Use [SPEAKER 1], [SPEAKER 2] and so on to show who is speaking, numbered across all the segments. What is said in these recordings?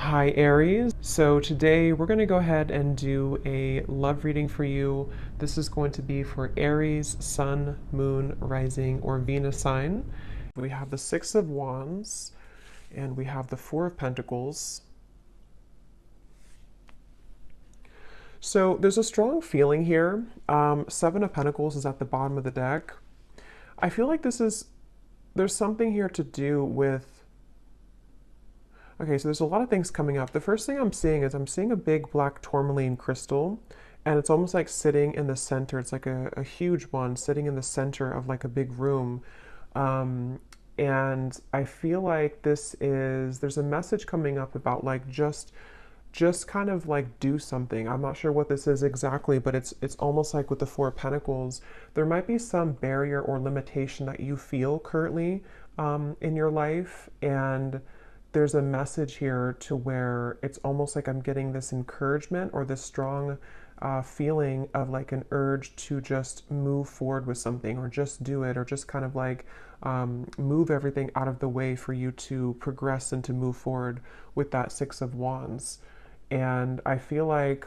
[SPEAKER 1] Hi Aries. So today we're going to go ahead and do a love reading for you. This is going to be for Aries, Sun, Moon, Rising, or Venus sign. We have the Six of Wands and we have the Four of Pentacles. So there's a strong feeling here. Seven of Pentacles is at the bottom of the deck. I feel like there's something here to do with. Okay, so there's a lot of things coming up. The first thing I'm seeing is I'm seeing a big black tourmaline crystal, and it's almost like sitting in the center. It's like a huge one sitting in the center of like a big room. Um, and I feel like there's a message coming up about like just kind of like do something. I'm not sure what this is exactly, but it's almost like with the Four of Pentacles, there might be some barrier or limitation that you feel currently in your life, and there's a message here to where it's almost like I'm getting this encouragement or this strong feeling of like an urge to just move forward with something or just do it or just kind of like move everything out of the way for you to progress and to move forward with that Six of Wands. And I feel like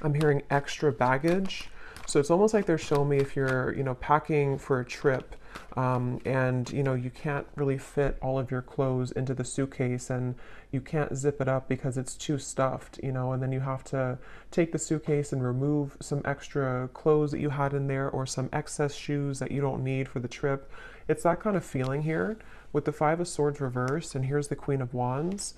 [SPEAKER 1] I'm hearing extra baggage. So it's almost like they're showing me if you're, packing for a trip, and, you can't really fit all of your clothes into the suitcase and you can't zip it up because it's too stuffed, and then you have to take the suitcase and remove some extra clothes that you had in there or some excess shoes that you don't need for the trip. It's that kind of feeling here with the Five of Swords reversed, and here's the Queen of Wands.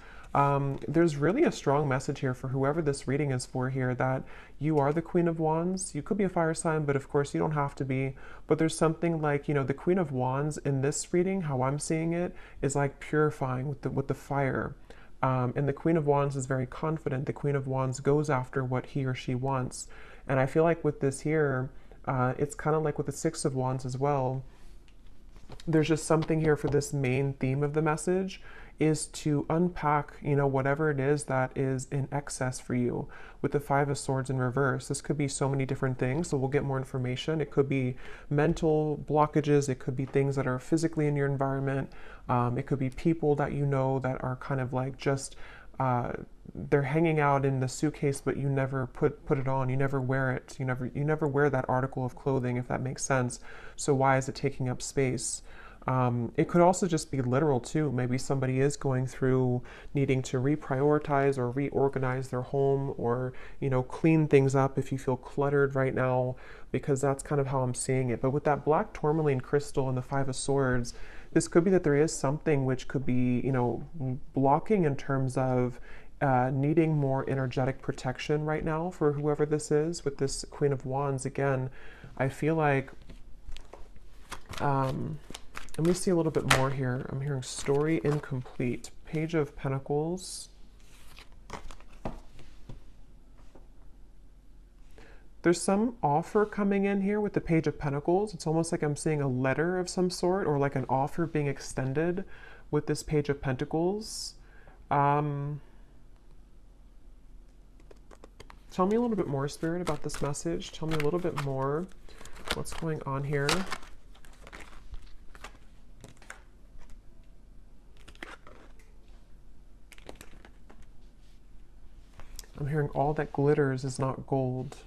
[SPEAKER 1] There's really a strong message here for whoever this reading is for here that you are the Queen of Wands. You could be a fire sign, but of course you don't have to be. But there's something like, the Queen of Wands in this reading, how I'm seeing it, is like purifying with the fire. And the Queen of Wands is very confident. The Queen of Wands goes after what he or she wants. And I feel like with this here, it's kind of like with the Six of Wands as well. There's just something here for this main theme of the message is to unpack, whatever it is that is in excess for you with the Five of Swords in reverse. This could be so many different things, so we'll get more information. It could be mental blockages. It could be things that are physically in your environment. It could be people that that are kind of like just, they're hanging out in the suitcase, but you never put it on. You never wear it. You never wear that article of clothing, if that makes sense. So why is it taking up space? It could also just be literal too. Maybe somebody is going through needing to reprioritize or reorganize their home or, clean things up if you feel cluttered right now, because that's kind of how I'm seeing it. But with that black tourmaline crystal and the Five of Swords, this could be that there is something which could be, blocking in terms of needing more energetic protection right now for whoever this is. With this Queen of Wands, again, I feel like, let me see a little bit more here. I'm hearing story incomplete. Page of Pentacles. There's some offer coming in here with the Page of Pentacles. It's almost like I'm seeing a letter of some sort or like an offer being extended with this Page of Pentacles. Tell me a little bit more, Spirit, about this message. Tell me a little bit more. What's going on here? I'm hearing all that glitters is not gold.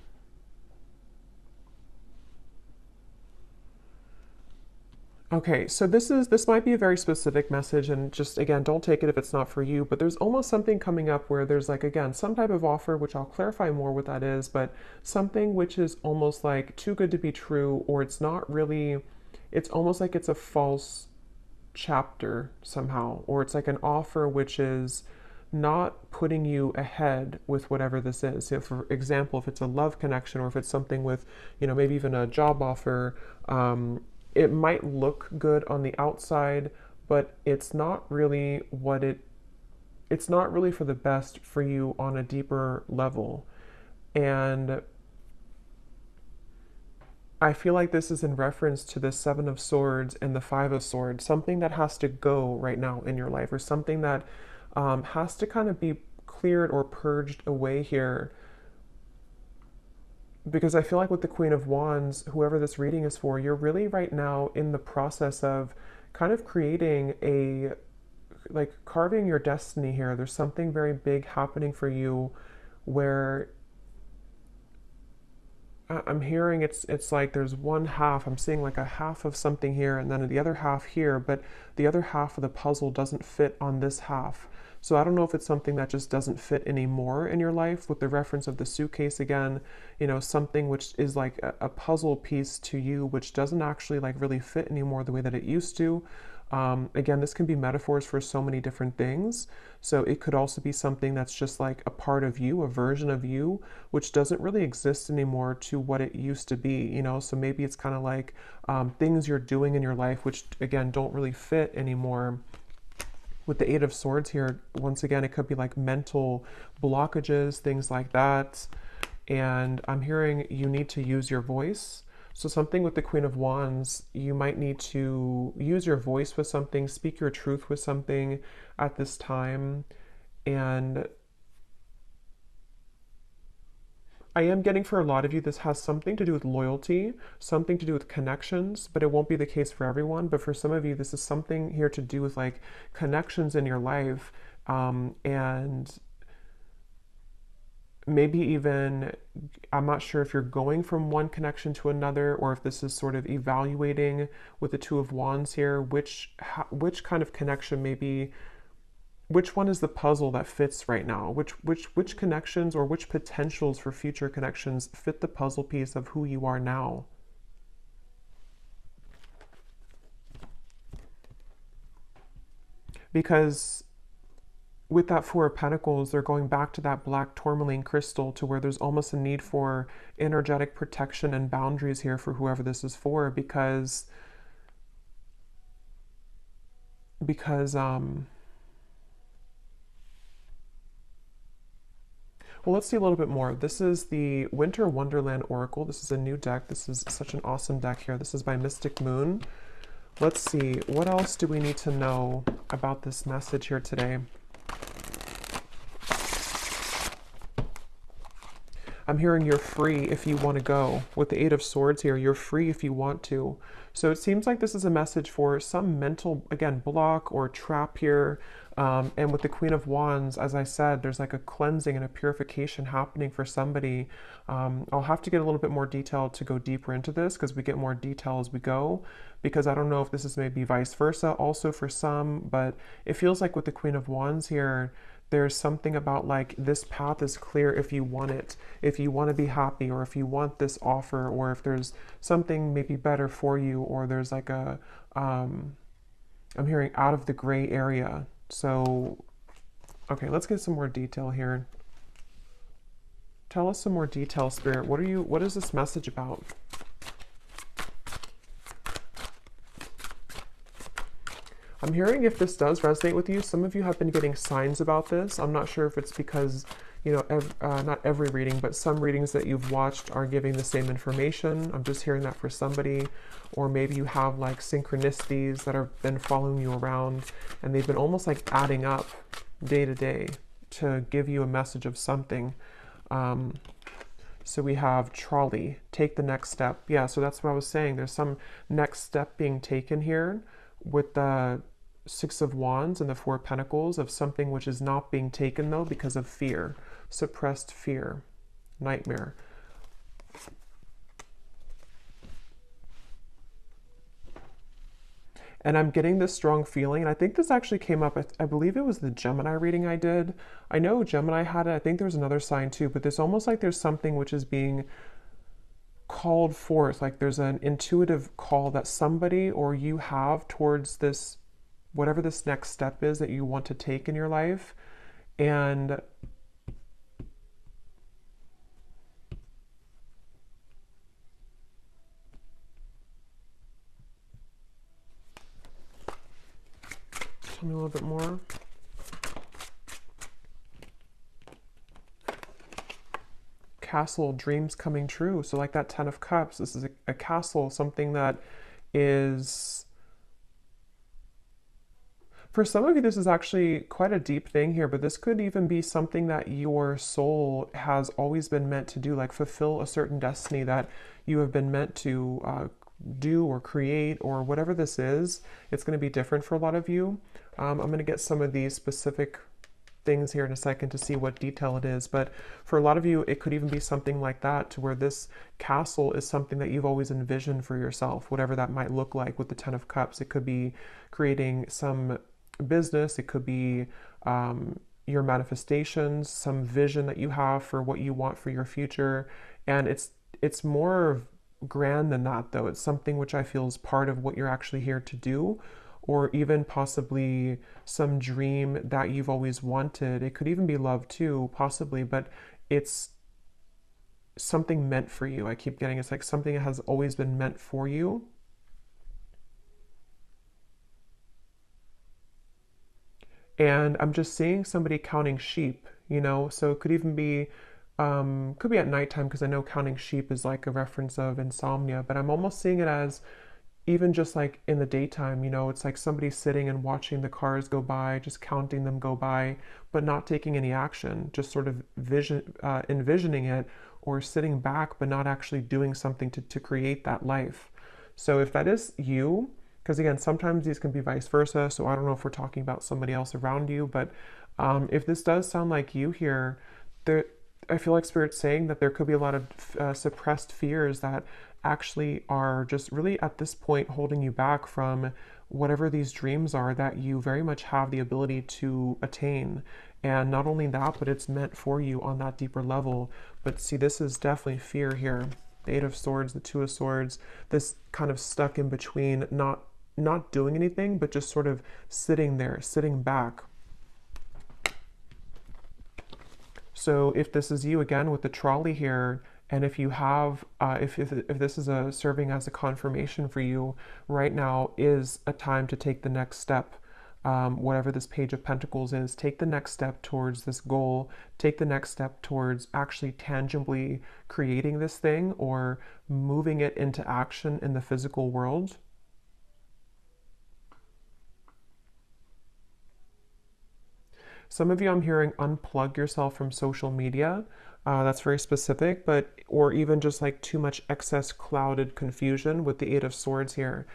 [SPEAKER 1] Okay, so this might be a very specific message, and just again, don't take it if it's not for you, but there's almost something coming up where there's like, again, some type of offer, which I'll clarify more what that is, but something which is almost like too good to be true, or it's not really, it's almost like it's a false chapter somehow, or it's like an offer which is not putting you ahead with whatever this is. So for example, if it's a love connection or if it's something with, maybe even a job offer, it might look good on the outside, but it's not really it's not really for the best for you on a deeper level. And I feel like this is in reference to the Seven of Swords and the Five of Swords, something that has to go right now in your life, or something that has to kind of be cleared or purged away here. Because I feel like with the Queen of Wands, whoever this reading is for, you're really right now in the process of kind of creating like carving your destiny here. There's something very big happening for you where I'm hearing it's like there's one half. I'm seeing like a half of something here and then the other half here, but the other half of the puzzle doesn't fit on this half. So I don't know if it's something that just doesn't fit anymore in your life, with the reference of the suitcase again, you know, something which is like a puzzle piece to you, which doesn't actually like really fit anymore the way that it used to. Again, this can be metaphors for so many different things. So it could also be something that's just like a part of you, a version of you, which doesn't really exist anymore to what it used to be, you know? So maybe it's kind of like things you're doing in your life, which again, don't really fit anymore. With the Eight of Swords here, once again, it could be like mental blockages, things like that. And I'm hearing you need to use your voice. So something with the Queen of Wands, you might need to use your voice with something, speak your truth with something at this time. And I am getting for a lot of you, this has something to do with loyalty, something to do with connections, but it won't be the case for everyone. But for some of you, this is something here to do with like connections in your life. And maybe even, I'm not sure if you're going from one connection to another, or if this is sort of evaluating with the Two of Wands here, which kind of connection, maybe which one is the puzzle that fits right now, which connections or which potentials for future connections fit the puzzle piece of who you are now. Because with that Four of Pentacles, they're going back to that black tourmaline crystal, to where there's almost a need for energetic protection and boundaries here for whoever this is for, because well, let's see a little bit more. This is the Winter Wonderland Oracle. This is a new deck. This is such an awesome deck here. This is by Mystic Moon. Let's see, what else do we need to know about this message here today? I'm hearing you're free if you want to go. With the Eight of Swords here, you're free if you want to. So it seems like this is a message for some mental, again, block or trap here. And with the Queen of Wands, as I said, there's like a cleansing and a purification happening for somebody. I'll have to get a little bit more detail to go deeper into this, because we get more detail as we go, because I don't know if this is maybe vice versa also for some, but it feels like with the Queen of Wands here, there's something about like this path is clear if you want it, if you want to be happy, or if you want this offer, or if there's something maybe better for you, or there's like a, I'm hearing out of the gray area. So, okay, let's get some more detail here. Tell us some more detail, Spirit. What is this message about? I'm hearing, if this does resonate with you, some of you have been getting signs about this. I'm not sure if it's because, you know, not every reading, but some readings that you've watched are giving the same information. I'm just hearing that for somebody. Or maybe you have like synchronicities that have been following you around, and they've been almost like adding up day to day to give you a message of something. So we have trolley, take the next step. Yeah, so that's what I was saying. There's some next step being taken here with the Six of Wands and the Four of Pentacles, of something which is not being taken though because of fear, suppressed fear, nightmare. And I'm getting this strong feeling, and I think this actually came up, I believe it was the Gemini reading I did. I know Gemini had it, I think there's another sign too, but there's almost like there's something which is being called forth, like there's an intuitive call that somebody or you have towards this, whatever this next step is that you want to take in your life. And tell me a little bit more. Castle, dreams coming true. So like that Ten of Cups, this is a castle, something that is, for some of you, this is actually quite a deep thing here, but this could even be something that your soul has always been meant to do, like fulfill a certain destiny that you have been meant to do or create, or whatever this is. It's going to be different for a lot of you. I'm going to get some of these specific things here in a second to see what detail it is, but for a lot of you, it could even be something like that, to where this castle is something that you've always envisioned for yourself, whatever that might look like with the Ten of Cups. It could be creating some business, it could be your manifestations, some vision that you have for what you want for your future, and it's more grand than that, though. It's something which I feel is part of what you're actually here to do, or even possibly some dream that you've always wanted. It could even be love too, possibly, but it's something meant for you. I keep getting it's like something that has always been meant for you. And I'm just seeing somebody counting sheep, so it could even be could be at nighttime, because I know counting sheep is like a reference of insomnia, but I'm almost seeing it as even just like in the daytime, it's like somebody sitting and watching the cars go by, just counting them go by, but not taking any action, just sort of envisioning it, or sitting back, but not actually doing something to create that life. So if that is you, because again, sometimes these can be vice versa, so I don't know if we're talking about somebody else around you, but if this does sound like you here, there, I feel like Spirit's saying that there could be a lot of suppressed fears that actually are just really at this point holding you back from whatever these dreams are that you very much have the ability to attain. And not only that, but it's meant for you on that deeper level. But see, this is definitely fear here. The Eight of Swords, the Two of Swords, this kind of stuck in between, not doing anything, but just sort of sitting there, sitting back. So if this is you again with the trolley here, and if you have, if this is serving as a confirmation for you, right now is a time to take the next step. Whatever this Page of Pentacles is, take the next step towards this goal, take the next step towards actually tangibly creating this thing or moving it into action in the physical world. Some of you, I'm hearing, unplug yourself from social media. That's very specific, or even just like too much excess clouded confusion with the Eight of Swords here,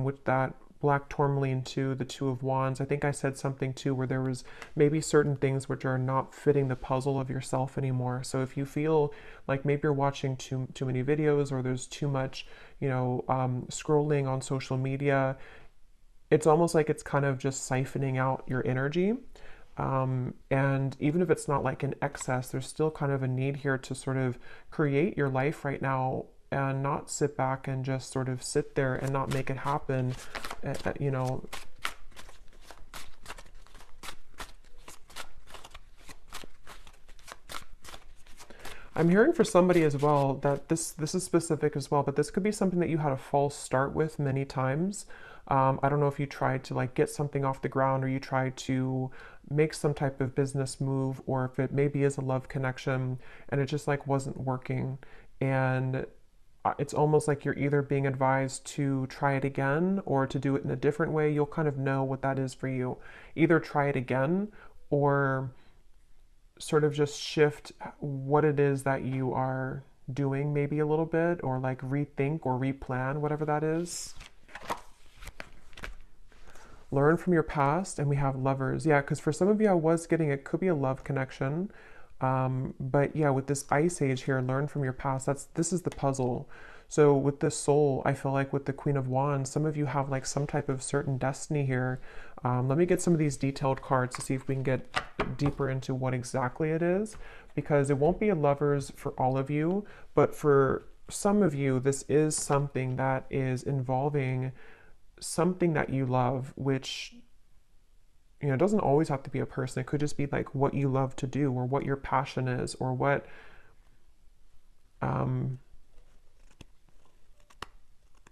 [SPEAKER 1] with that black tourmaline to the Two of Wands. I think I said something too where there was maybe certain things which are not fitting the puzzle of yourself anymore. So if you feel like maybe you're watching too many videos, or there's too much, scrolling on social media, it's almost like it's kind of just siphoning out your energy. And even if it's not like an excess, there's still kind of a need here to sort of create your life right now, and not sit back and just sort of sit there and not make it happen. I'm hearing for somebody as well that this is specific as well, but this could be something that you had a false start with many times. I don't know if you tried to like get something off the ground, or you tried to make some type of business move, or if it maybe is a love connection and it just like wasn't working. And it's almost like you're either being advised to try it again or to do it in a different way. You'll kind of know what that is for you. Either try it again, or sort of just shift what it is that you are doing maybe a little bit, or like rethink or replan, whatever that is. Learn from your past, and we have Lovers. Yeah, because for some of you, I was getting, it could be a love connection. But yeah, with this Ice Age here, learn from your past. This is the puzzle. So with the Soul, I feel like with the Queen of Wands, some of you have like some type of certain destiny here. Let me get some of these detailed cards to see if we can get deeper into what exactly it is, because it won't be a Lovers for all of you, but for some of you, this is something that is involving something that you love, which it doesn't always have to be a person. It could just be like what you love to do, or what your passion is, or what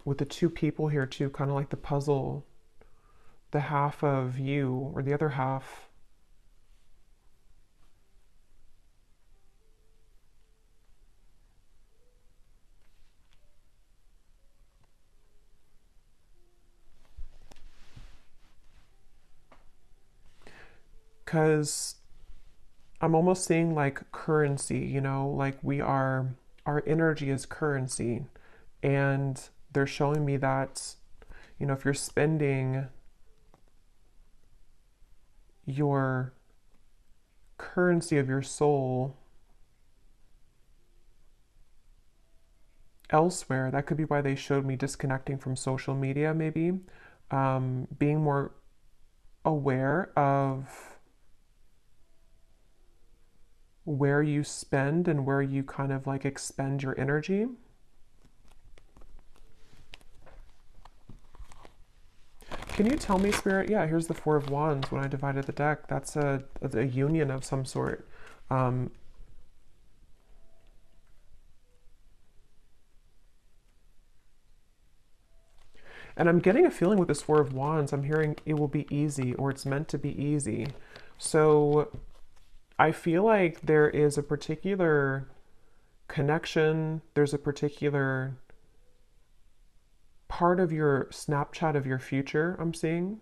[SPEAKER 1] with the two people here too, kind of like the puzzle, the half of you or the other half. Because I'm almost seeing like currency, like our energy is currency. And they're showing me that, if you're spending your currency of your soul elsewhere. That could be why they showed me disconnecting from social media, maybe. Being more aware of where you spend and where you kind of like expend your energy. Can you tell me, Spirit? Yeah, here's the Four of Wands. When I divided the deck, that's a union of some sort. Um, and I'm getting a feeling with this Four of Wands, I'm hearing it will be easy or it's meant to be easy. So I feel like there is a particular connection, there's a particular part of your Snapchat of your future I'm seeing.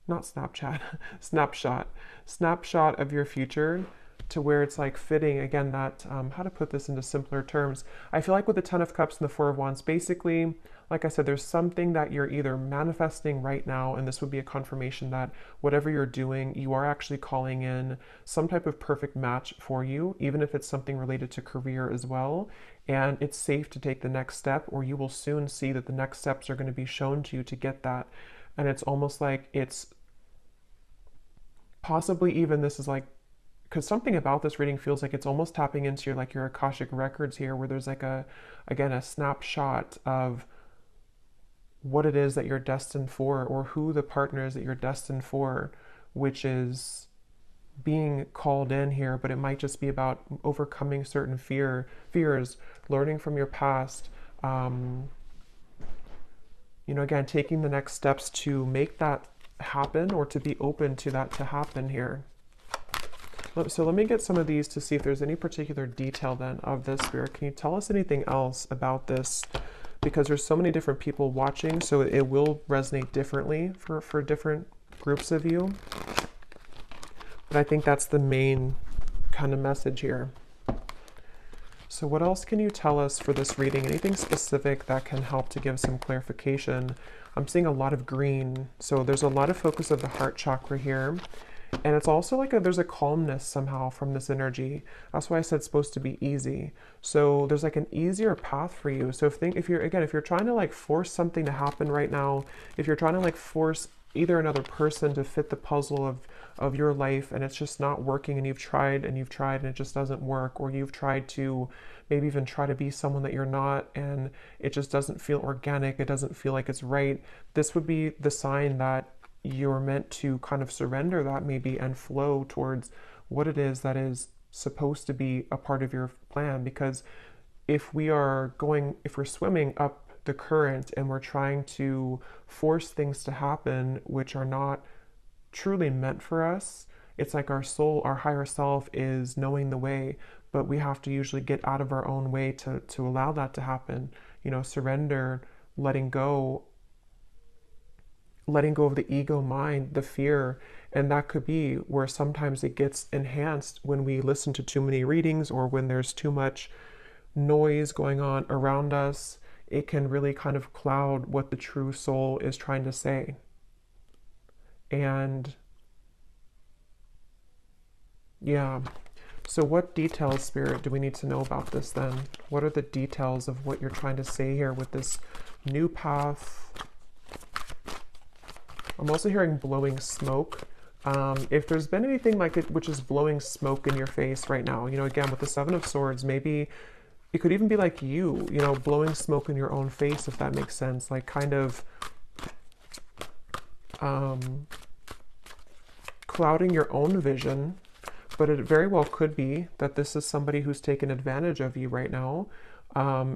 [SPEAKER 1] Not Snapchat, snapshot of your future, to where it's like fitting again that how to put this into simpler terms. I feel like with the Ten of Cups and the Four of Wands, basically, like I said, there's something that you're either manifesting right now, and this would be a confirmation that whatever you're doing, you are actually calling in some type of perfect match for you, even if it's something related to career as well. And it's safe to take the next step, or you will soon see that the next steps are going to be shown to you to get that. And it's almost like it's possibly even this is like, because something about this reading feels like it's almost tapping into your like your Akashic records here, where there's like a, again, a snapshot of what it is that you're destined for, or who the partner is that you're destined for, which is being called in here. But it might just be about overcoming certain fears, learning from your past, you know, again, taking the next steps to make that happen, or to be open to that to happen here. So let me get some of these to see if there's any particular detail then of this, Spirit. Can you tell us anything else about this? Because there's so many different people watching, so it will resonate differently for different groups of you. But I think that's the main kind of message here. So what else can you tell us for this reading? Anything specific that can help to give some clarification? I'm seeing a lot of green, so there's a lot of focus of the heart chakra here. And it's also like there's a calmness somehow from this energy. That's why I said it's supposed to be easy. So there's like an easier path for you. So if you're trying to like force something to happen right now, if you're trying to like force either another person to fit the puzzle of your life, and it's just not working, and you've tried and it just doesn't work, or you've tried to maybe even try to be someone that you're not, and it just doesn't feel organic, it doesn't feel like it's right, this would be the sign that you're meant to kind of surrender that maybe and flow towards what it is that is supposed to be a part of your plan. Because if we're swimming up the current and we're trying to force things to happen which are not truly meant for us, it's like our soul, our higher self is knowing the way, but we have to usually get out of our own way to allow that to happen. You know, surrender, letting go of the ego mind, the fear. And that could be where sometimes it gets enhanced when we listen to too many readings, or when there's too much noise going on around us. It can really kind of cloud what the true soul is trying to say. And yeah, so what details, Spirit, do we need to know about this then? What are the details of what you're trying to say here with this new path? I'm also hearing blowing smoke. If there's been anything like it which is blowing smoke in your face right now, you know, again, with the Seven of Swords, maybe it could even be like you know, blowing smoke in your own face, if that makes sense. Like kind of clouding your own vision. But it very well could be that this is somebody who's taken advantage of you right now.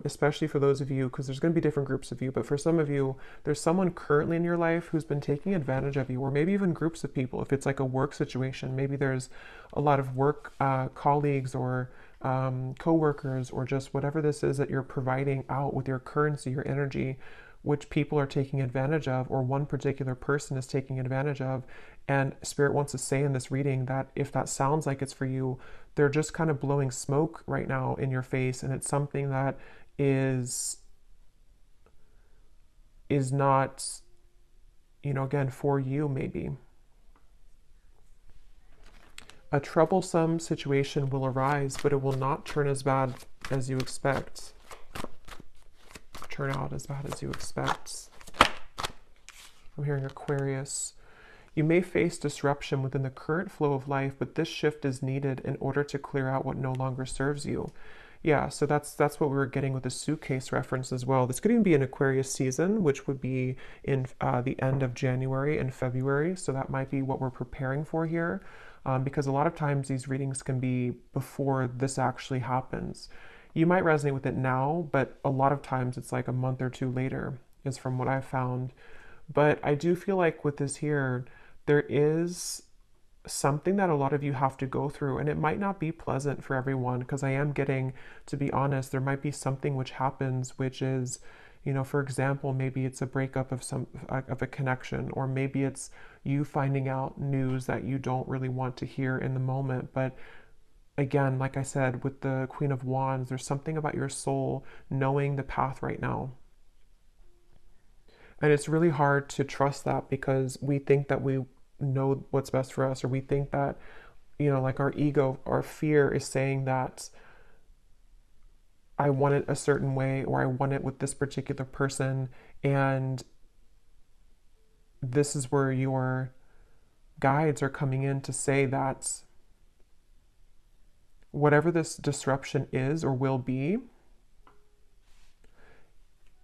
[SPEAKER 1] Especially for those of you, because there's going to be different groups of you, but for some of you, there's someone currently in your life who's been taking advantage of you, or maybe even groups of people. If it's like a work situation, maybe there's a lot of work colleagues, or co-workers, or just whatever this is that you're providing out with your currency, your energy, which people are taking advantage of, or one particular person is taking advantage of. And Spirit wants to say in this reading that if that sounds like it's for you, they're just kind of blowing smoke right now in your face, and it's something that is not, you know, again, for you maybe. A troublesome situation will arise, but it will not turn as bad as you expect. Turn out as bad as you expect. I'm hearing Aquarius. You may face disruption within the current flow of life, but this shift is needed in order to clear out what no longer serves you. Yeah, so that's what we were getting with the suitcase reference as well. This could even be an Aquarius season, which would be in the end of January and February. So that might be what we're preparing for here, because a lot of times these readings can be before this actually happens. You might resonate with it now, but a lot of times it's like a month or two later, is from what I've found. But I do feel like with this here, there is something that a lot of you have to go through, and it might not be pleasant for everyone, because I am getting, to be honest, there might be something which happens, which is, you know, for example, maybe it's a breakup of a connection, or maybe it's you finding out news that you don't really want to hear in the moment. But again, like I said, with the Queen of Wands, there's something about your soul knowing the path right now. And it's really hard to trust that, because we think that we know what's best for us, or we think that, you know, like our ego, our fear is saying that I want it a certain way, or I want it with this particular person. And this is where your guides are coming in to say that whatever this disruption is or will be,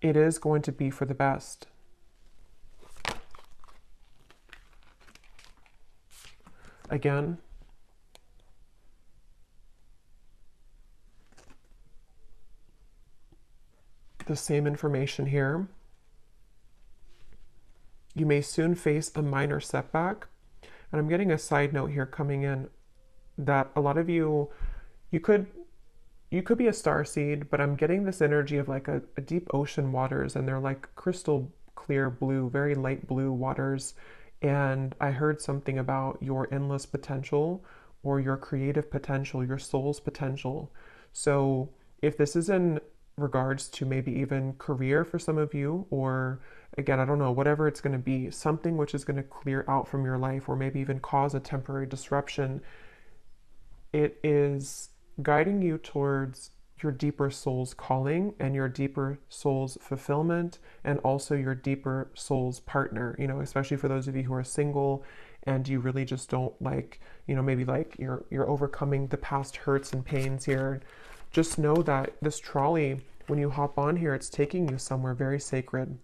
[SPEAKER 1] it is going to be for the best. Again, the same information here. You may soon face a minor setback. And I'm getting a side note here coming in that a lot of you could be a star seed, but I'm getting this energy of like a deep ocean waters, and they're like crystal clear blue, very light blue waters. And I heard something about your endless potential, or your creative potential, your soul's potential. So if this is in regards to maybe even career for some of you, or again, I don't know, whatever it's going to be, something which is going to clear out from your life, or maybe even cause a temporary disruption, it is guiding you towards your deeper soul's calling and your deeper soul's fulfillment, and also your deeper soul's partner, you know, especially for those of you who are single and you really just don't like, you know, maybe like you're overcoming the past hurts and pains here. Just know that this trolley, when you hop on here, it's taking you somewhere very sacred.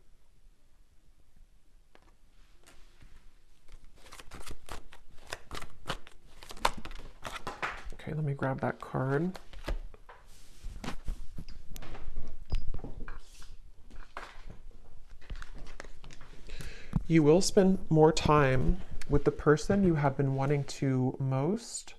[SPEAKER 1] Okay, let me grab that card. You will spend more time with the person you have been wanting to most.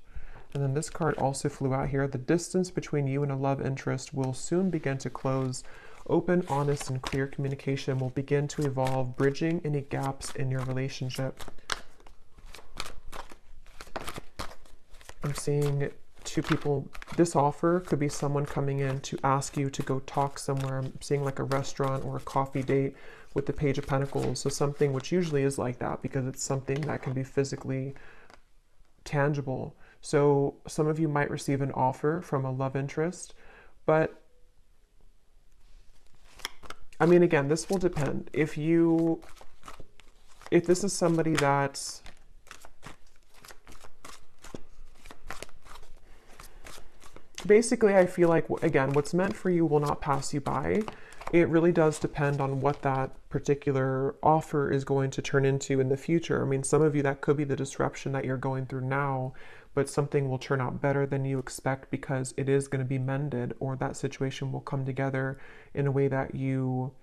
[SPEAKER 1] And then this card also flew out here. The distance between you and a love interest will soon begin to close. Open, honest, and clear communication will begin to evolve, bridging any gaps in your relationship. I'm seeing two people. This offer could be someone coming in to ask you to go talk somewhere. I'm seeing like a restaurant or a coffee date with the Page of Pentacles. So something which usually is like that, because it's something that can be physically tangible. So some of you might receive an offer from a love interest, but I mean, again, this will depend. If this is somebody that's basically, I feel like, again, what's meant for you will not pass you by. It really does depend on what that particular offer is going to turn into in the future. I mean, some of you, that could be the disruption that you're going through now, but something will turn out better than you expect, because it is going to be mended, or that situation will come together in a way that you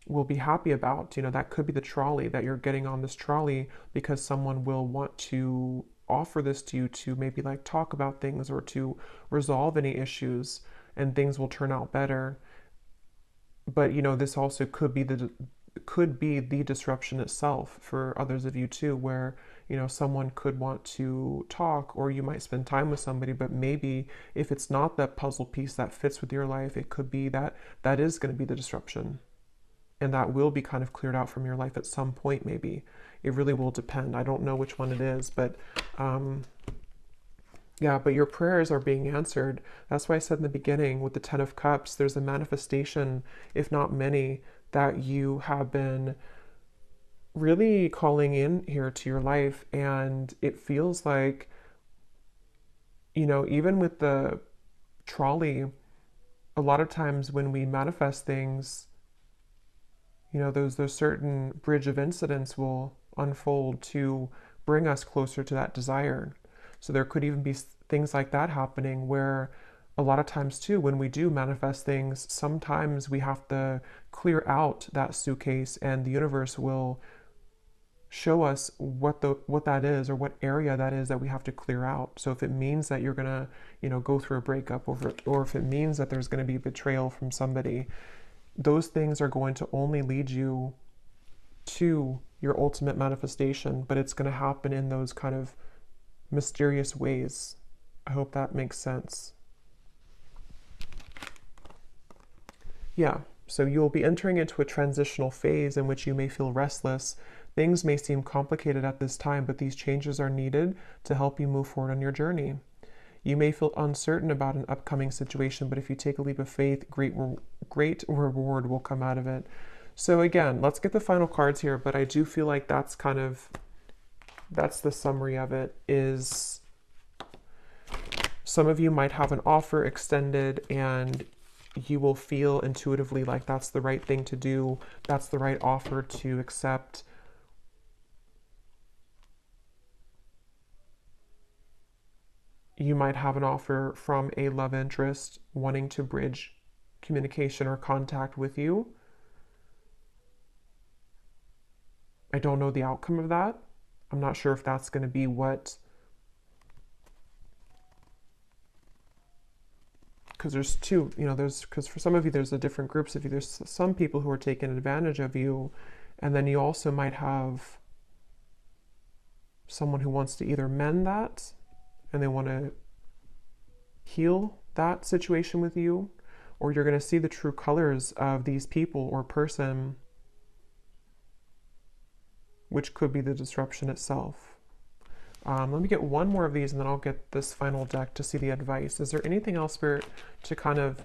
[SPEAKER 1] will be happy about. You know, that could be the trolley, that you're getting on this trolley because someone will want to offer this to you to maybe like talk about things, or to resolve any issues, and things will turn out better. But you know, this also could be the disruption itself for others of you too, where, you know, someone could want to talk, or you might spend time with somebody, but maybe if it's not that puzzle piece that fits with your life, it could be that that is going to be the disruption, and that will be kind of cleared out from your life at some point. Maybe it really will depend. I don't know which one it is, but Yeah, but your prayers are being answered. That's why I said in the beginning with the Ten of Cups, there's a manifestation, if not many, that you have been really calling in here to your life. And it feels like, even with the trolley, a lot of times when we manifest things, those certain bridge of incidents will unfold to bring us closer to that desire. So there could even be things like that happening where a lot of times too, when we do manifest things, sometimes we have to clear out that suitcase and the universe will show us what that is or what area that is that we have to clear out. So if it means that you're gonna, go through a breakup over, or if it means that there's gonna be betrayal from somebody, those things are going to only lead you to your ultimate manifestation, but it's going to happen in those kind of mysterious ways. I hope that makes sense. Yeah, so you'll be entering into a transitional phase in which you may feel restless. Things may seem complicated at this time, but these changes are needed to help you move forward on your journey. You may feel uncertain about an upcoming situation, but if you take a leap of faith, great reward will come out of it. So again, let's get the final cards here, but I do feel like that's the summary of it. Is some of you might have an offer extended and you will feel intuitively like that's the right thing to do, that's the right offer to accept. You might have an offer from a love interest wanting to bridge communication or contact with you. I don't know the outcome of that. I'm not sure if that's going to be what, because there's two, because for some of you, there's the different groups of you. There's some people who are taking advantage of you, and then you also might have someone who wants to either mend that and they want to heal that situation with you, or you're going to see the true colors of these people or person, which could be the disruption itself. Let me get one more of these and then I'll get this final deck to see the advice. Is there anything else, Spirit, to kind of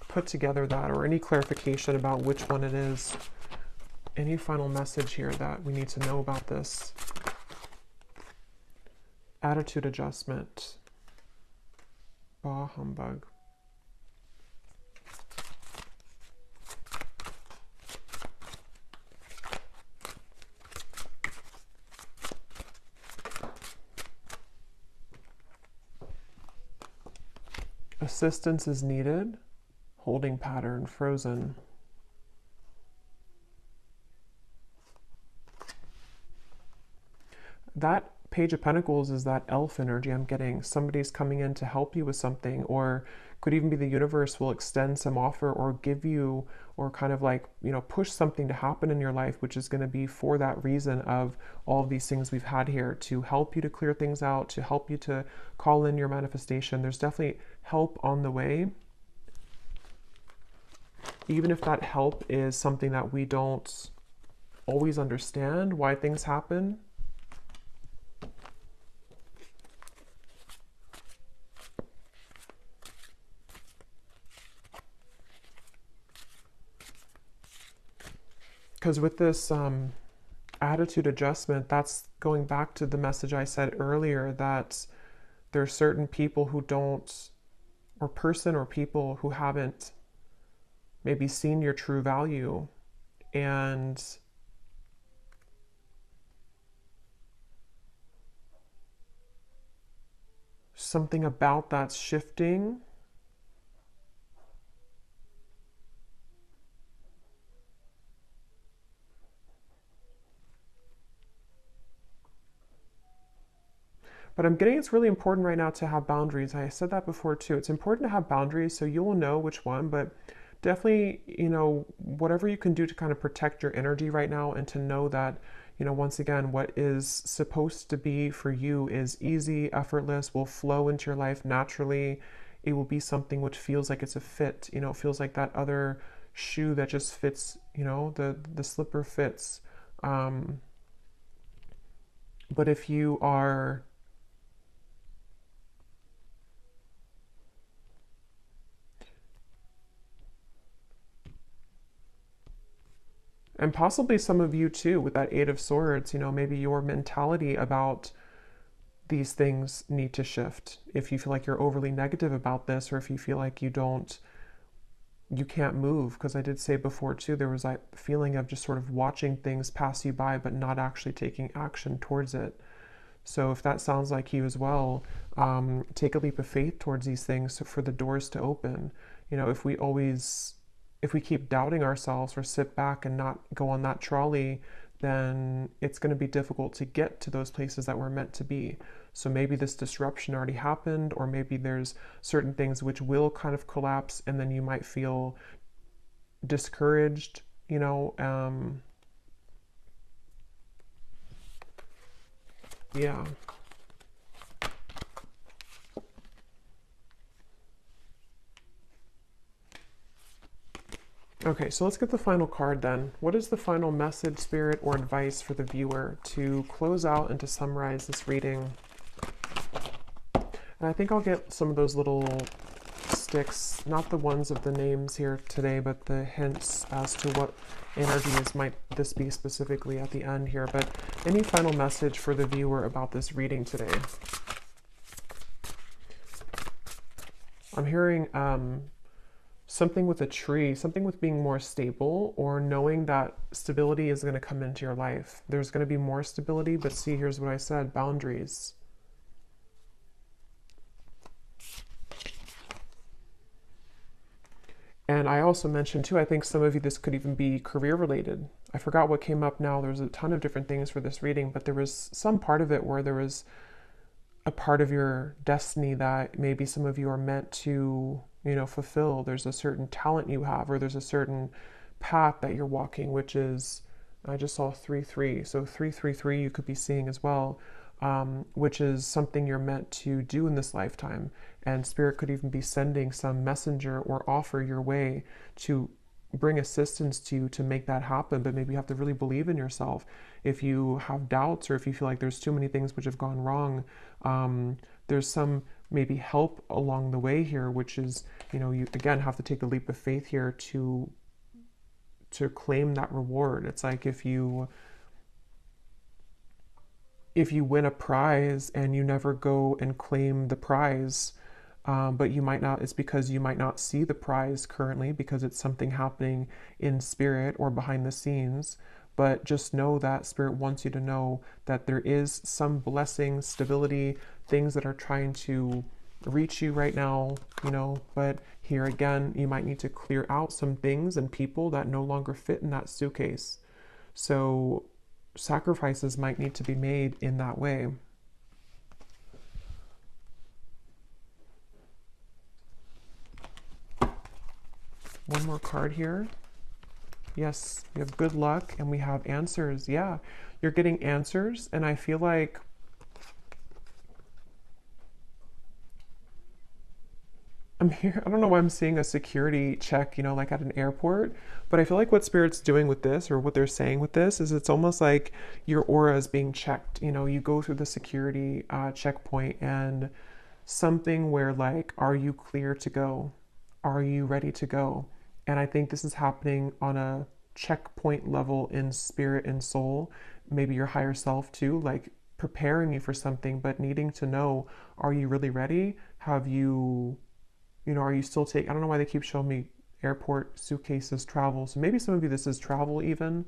[SPEAKER 1] put together that, or any clarification about which one it is? Any final message here that we need to know about this? Attitude adjustment. Bah humbug. Assistance is needed. Holding pattern, frozen. That Page of Pentacles is that elf energy I'm getting. Somebody's coming in to help you with something, or could even be the universe will extend some offer or give you, or kind of like, push something to happen in your life, which is going to be for that reason of all of these things we've had here, to help you to clear things out, to help you to call in your manifestation. There's definitely help on the way. Even if that help is something that we don't always understand why things happen. Because with this attitude adjustment, that's going back to the message I said earlier, that there are certain people who don't, or person or people who haven't maybe seen your true value, and something about that's shifting. But I'm getting it's really important right now to have boundaries. I said that before too. It's important to have boundaries so you will know which one, but definitely, whatever you can do to kind of protect your energy right now, and to know that, once again, what is supposed to be for you is easy, effortless, will flow into your life naturally. It will be something which feels like it's a fit, it feels like that other shoe that just fits, the slipper fits. But if you are And possibly some of you too, with that Eight of Swords, maybe your mentality about these things need to shift. If you feel like you're overly negative about this, or if you feel like you can't move, because I did say before too, there was that feeling of just sort of watching things pass you by, but not actually taking action towards it. So if that sounds like you as well, take a leap of faith towards these things for the doors to open. If we keep doubting ourselves or sit back and not go on that trolley, then it's going to be difficult to get to those places that we're meant to be. So maybe this disruption already happened, or maybe there's certain things which will kind of collapse, and then you might feel discouraged, yeah. Okay, so let's get the final card then. What is the final message, spirit, or advice for the viewer to close out and to summarize this reading? And I think I'll get some of those little sticks, not the ones of the names here today, but the hints as to what energies might this be specifically at the end here. But any final message for the viewer about this reading today? I'm hearing something with a tree, something with being more stable, or knowing that stability is going to come into your life. There's going to be more stability, but see, here's what I said, boundaries. And I also mentioned too, I think some of you, this could even be career related. I forgot what came up now. There's a ton of different things for this reading, but there was some part of it where there was a part of your destiny that maybe some of you are meant to, fulfill. There's a certain talent you have, or there's a certain path that you're walking, which is, I just saw 3-3. So 3-3-3 you could be seeing as well, which is something you're meant to do in this lifetime. And Spirit could even be sending some messenger or offer your way to bring assistance to you to make that happen. But maybe you have to really believe in yourself. If you have doubts, or if you feel like there's too many things which have gone wrong, there's some maybe help along the way here, which is, you again have to take a leap of faith here to claim that reward. It's like if you win a prize and you never go and claim the prize, but you might not, it's because you might not see the prize currently because it's something happening in spirit or behind the scenes. But just know that Spirit wants you to know that there is some blessing, stability, things that are trying to reach you right now, but here again, you might need to clear out some things and people that no longer fit in that suitcase. So sacrifices might need to be made in that way. One more card here. Yes, we have good luck and we have answers. Yeah, you're getting answers, and I feel like I'm here. I don't know why I'm seeing a security check, like at an airport, but I feel like what Spirit's doing with this, or what they're saying with this, is it's almost like your aura is being checked. You go through the security checkpoint, and something where like, are you clear to go? Are you ready to go? And I think this is happening on a checkpoint level in spirit and soul, maybe your higher self too, like preparing you for something, but needing to know, are you really ready? Have you, are you still taking, I don't know why they keep showing me airport suitcases, travel. So maybe some of you, this is travel even,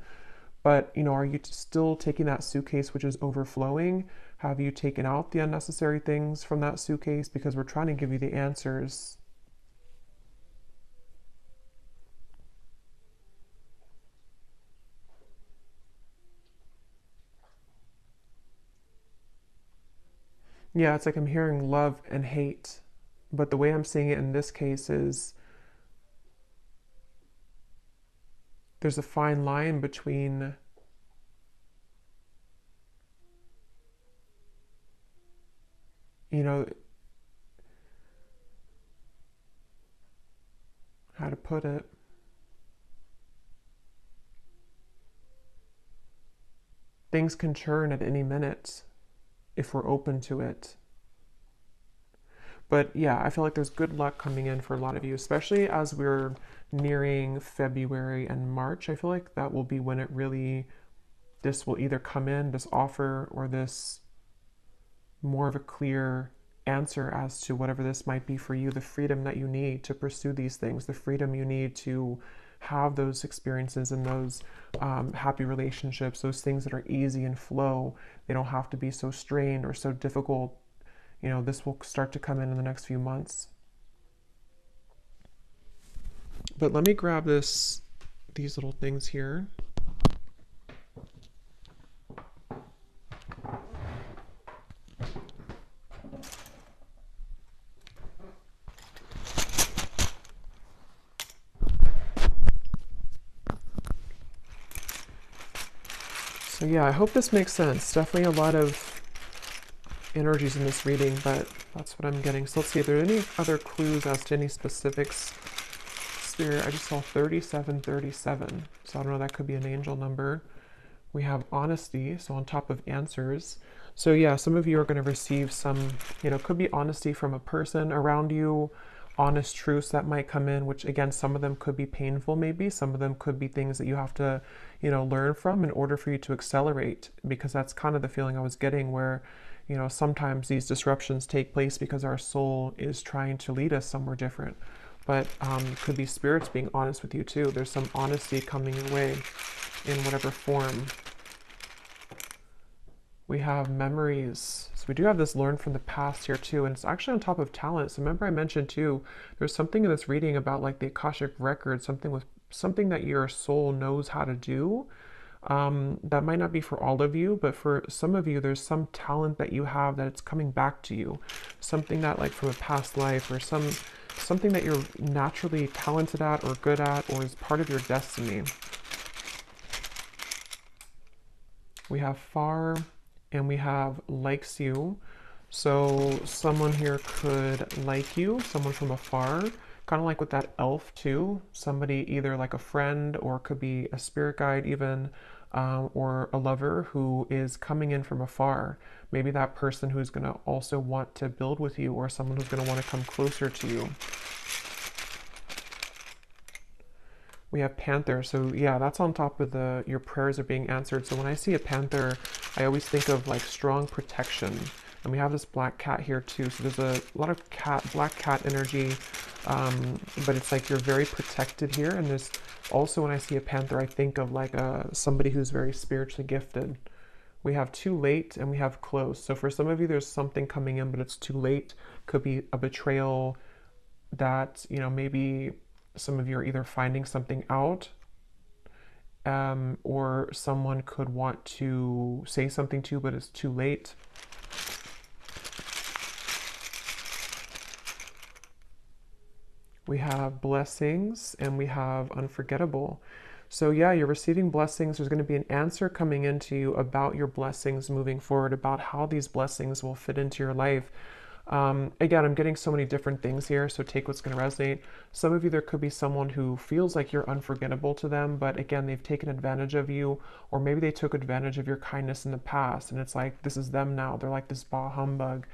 [SPEAKER 1] but are you still taking that suitcase which is overflowing? Have you taken out the unnecessary things from that suitcase? Because we're trying to give you the answers. Yeah, it's like I'm hearing love and hate, but the way I'm seeing it in this case is there's a fine line between, how to put it. Things can churn at any minute if we're open to it. But yeah, I feel like there's good luck coming in for a lot of you, especially as we're nearing February and March, I feel like that will be when it really, this will either come in, this offer, or this more of a clear answer as to whatever this might be for you, the freedom that you need to pursue these things, the freedom you need to have those experiences and those happy relationships, those things that are easy and flow. They don't have to be so strained or so difficult. You know, this will start to come in the next few months. But let me grab these little things here. So yeah, I hope this makes sense. Definitely a lot of energies in this reading, but that's what I'm getting. So let's see if there are any other clues as to any specifics. Spirit, I just saw 3737. So I don't know, that could be an angel number. We have honesty, so on top of answers. So yeah, some of you are going to receive some, you know, could be honesty from a person around you, honest truths that might come in, which again, some of them could be painful maybe, some of them could be things that you have to, you know, learn from in order for you to accelerate, because that's kind of the feeling I was getting where, you know, sometimes these disruptions take place because our soul is trying to lead us somewhere different. But could be spirits being honest with you too. There's some honesty coming your way in whatever form. We have memories. So we do have this learn from the past here too, and it's actually on top of talent. So remember I mentioned too, there's something in this reading about like the Akashic record, something that your soul knows how to do. That might not be for all of you, but for some of you, there's some talent that you have that it's coming back to you. Something that like from a past life, or something that you're naturally talented at or good at, or is part of your destiny. We have far, and we have likes you. So someone here could like you, someone from afar, kind of like with that elf too. Somebody either like a friend, or could be a spirit guide even, or a lover who is coming in from afar. Maybe that person who's going to also want to build with you, or someone who's going to want to come closer to you. We have panther, so yeah, that's on top of your prayers are being answered. So when I see a panther, I always think of like strong protection. And we have this black cat here too, so there's a lot of black cat energy, but it's like you're very protected here. And there's also, when I see a panther, I think of like somebody who's very spiritually gifted. We have too late, and we have close. So for some of you, there's something coming in, but it's too late. Could be a betrayal that, you know, maybe some of you are either finding something out, or someone could want to say something to you, but it's too late. We have blessings, and we have unforgettable. So yeah, you're receiving blessings. There's going to be an answer coming into you about your blessings moving forward, about how these blessings will fit into your life. Again, I'm getting so many different things here, so take what's going to resonate. Some of you, there could be someone who feels like you're unforgettable to them, but again, they've taken advantage of you, or maybe they took advantage of your kindness in the past, and it's like, this is them now. They're like this bah humbug,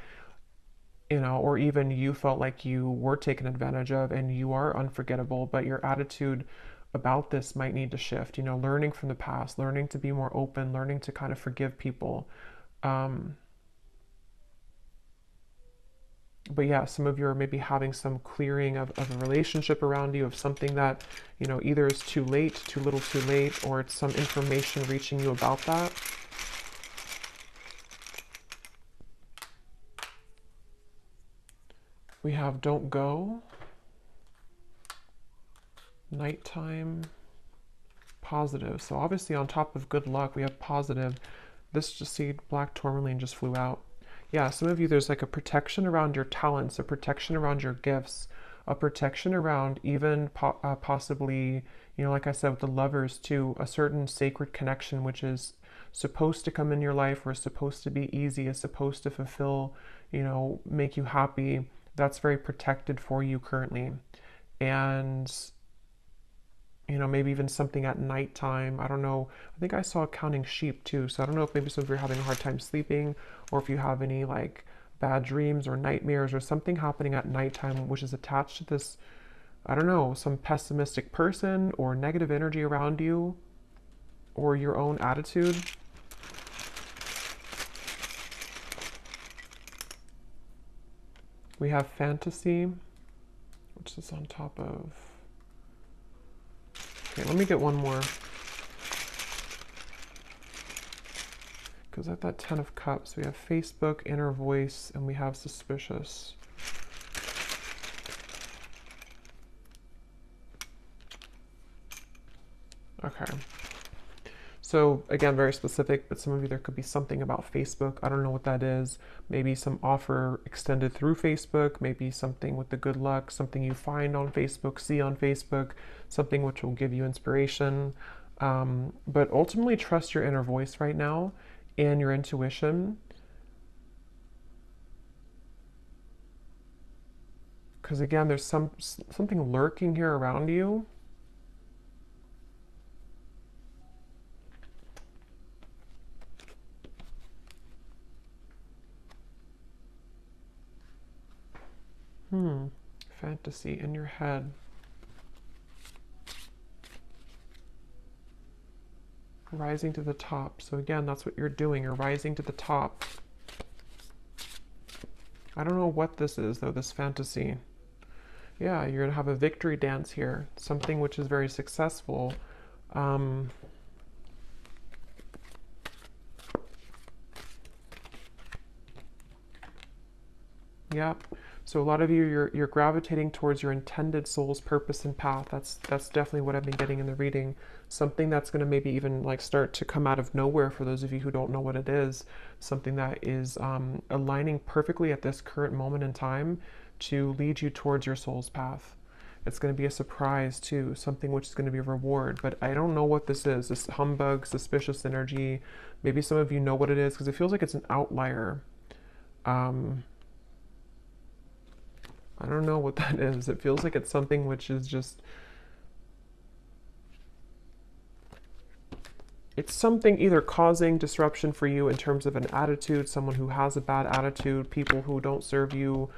[SPEAKER 1] you know, or even you felt like you were taken advantage of and you are unforgettable, but your attitude about this might need to shift, you know, learning from the past, learning to be more open, learning to kind of forgive people. But yeah, some of you are maybe having some clearing of a relationship around you, of something that, you know, either is too late, too little too late, or it's some information reaching you about that. We have don't go, nighttime, positive. So obviously on top of good luck, we have positive. This just see black tourmaline just flew out. Yeah, some of you, there's like a protection around your talents, a protection around your gifts, a protection around even possibly, you know, like I said, with the lovers too, a certain sacred connection, which is supposed to come in your life, or is supposed to be easy, is supposed to fulfill, you know, make you happy. That's very protected for you currently. And you know, maybe even something at nighttime. I don't know. I think I saw counting sheep too. So I don't know if maybe some of you are having a hard time sleeping, or if you have any like bad dreams or nightmares or something happening at nighttime, which is attached to this I don't know, some pessimistic person or negative energy around you, or your own attitude. We have fantasy, which is on top of... Okay, let me get one more. Because at that 10 of Cups, we have Facebook, inner voice, and we have suspicious. Okay. So again, very specific, but some of you, there could be something about Facebook. I don't know what that is. Maybe some offer extended through Facebook, maybe something with the good luck, something you find on Facebook, see on Facebook, something which will give you inspiration. But ultimately trust your inner voice right now and your intuition. Because again, there's something lurking here around you. Fantasy in your head. Rising to the top. So again, that's what you're doing. You're rising to the top. I don't know what this is, though, this fantasy. Yeah, you're going to have a victory dance here. Something which is very successful. Yeah. So a lot of you, you're gravitating towards your intended soul's purpose and path. That's definitely what I've been getting in the reading. Something that's going to maybe even like start to come out of nowhere for those of you who don't know what it is. Something that is aligning perfectly at this current moment in time to lead you towards your soul's path. It's going to be a surprise too, something which is going to be a reward. But I don't know what this is. This humbug, suspicious energy. Maybe some of you know what it is because it feels like it's an outlier. I don't know what that is. It feels like it's something which is just... It's something either causing disruption for you in terms of an attitude, someone who has a bad attitude, people who don't serve you,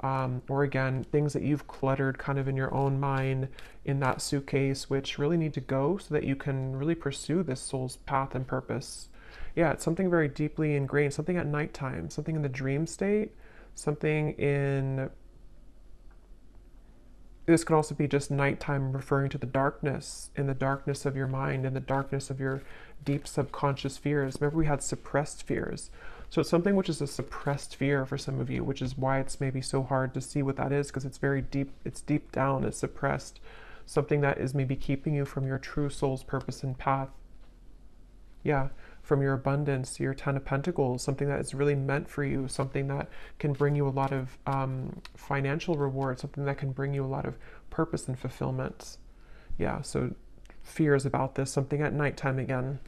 [SPEAKER 1] or again, things that you've cluttered kind of in your own mind in that suitcase, which really need to go so that you can really pursue this soul's path and purpose. Yeah, it's something very deeply ingrained, something at nighttime, something in the dream state, something in... This can also be just nighttime, referring to the darkness, in the darkness of your mind, in the darkness of your deep subconscious fears. Remember, we had suppressed fears. So it's something which is a suppressed fear for some of you, which is why it's maybe so hard to see what that is, because it's very deep, it's deep down, it's suppressed. Something that is maybe keeping you from your true soul's purpose and path. Yeah, from your abundance, your 10 of Pentacles, something that is really meant for you, something that can bring you a lot of financial reward, something that can bring you a lot of purpose and fulfillment. Yeah, so fears about this, something at nighttime again,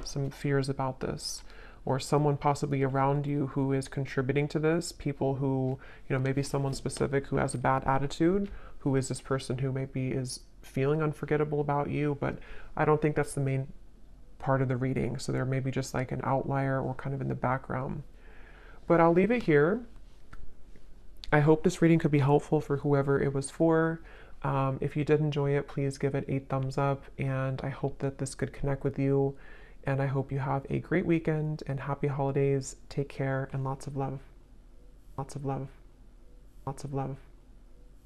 [SPEAKER 1] some fears about this, or someone possibly around you who is contributing to this, people who, you know, maybe someone specific who has a bad attitude, who is this person who maybe is feeling unforgettable about you, but I don't think that's the main part of the reading. So there may be just like an outlier or kind of in the background. But I'll leave it here. I hope this reading could be helpful for whoever it was for. If you did enjoy it, please give it a thumbs up. And I hope that this could connect with you. And I hope you have a great weekend and happy holidays. Take care and lots of love. Lots of love. Lots of love.